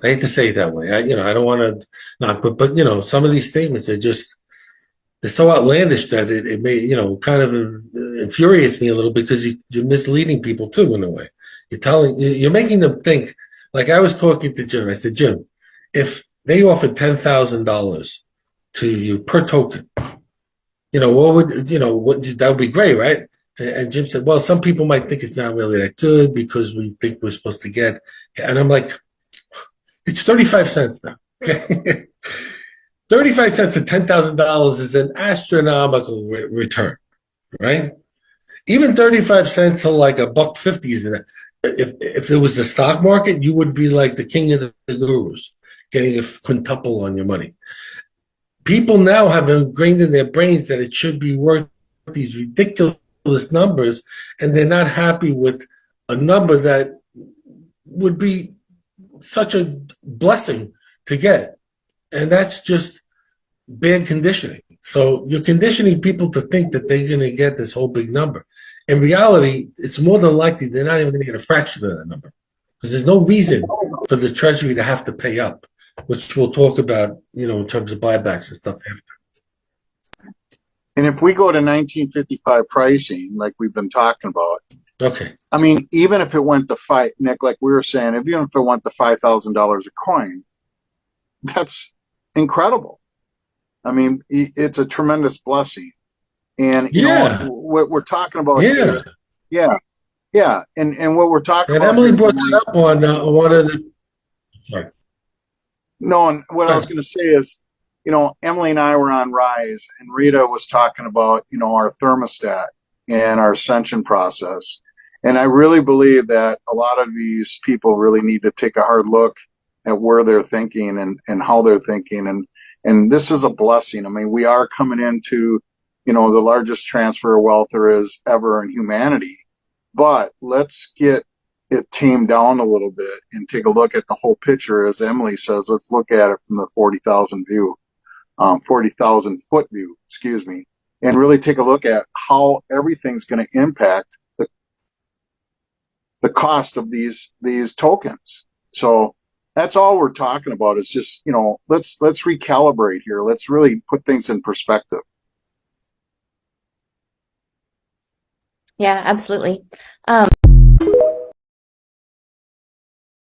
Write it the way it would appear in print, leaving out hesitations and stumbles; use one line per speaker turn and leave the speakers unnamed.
I hate to say it that way. I don't want to knock, but some of these statements are just they're so outlandish that it may, kind of infuriates me a little because you're misleading people too in a way. You're making them think. Like I was talking to Jim. I said, Jim, if they offered $10,000 to you per token, what would that would be great, right? And Jim said, well, some people might think it's not really that good because we think we're supposed to get. And I'm like, it's 35 cents now. Okay. 35 cents to $10,000 is an astronomical return, right? Even 35 cents to like a buck 50 is if it was the stock market, you would be like the king of the gurus, getting a quintuple on your money. People now have ingrained in their brains that it should be worth these ridiculous numbers, and they're not happy with a number that would be such a blessing to get. And that's just bad conditioning. So you're conditioning people to think that they're going to get this whole big number. In reality, it's more than likely they're not even going to get a fraction of that number because there's no reason for the Treasury to have to pay up, which we'll talk about, in terms of buybacks and stuff after.
And if we go to 1955 pricing, like we've been talking about,
okay.
I mean, even if it went to Nick, like we were saying, even if it went to $5,000 a coin, that's incredible. I mean, it's a tremendous blessing. And you know what we're talking about here, and what we're talking about.
And Emily brought that up on one of the. Sorry.
No, and what I was going to say is, Emily and I were on Rise, and Rita was talking about, our thermostat and our ascension process. And I really believe that a lot of these people really need to take a hard look at where they're thinking and how they're thinking. And this is a blessing. I mean, we are coming into, the largest transfer of wealth there is ever in humanity. But let's get it tamed down a little bit and take a look at the whole picture. As Emily says, let's look at it from the 40,000 foot view, excuse me, and really take a look at how everything's going to impact the cost of these tokens. So that's all we're talking about is just, let's recalibrate here. Let's really put things in perspective.
Yeah, absolutely.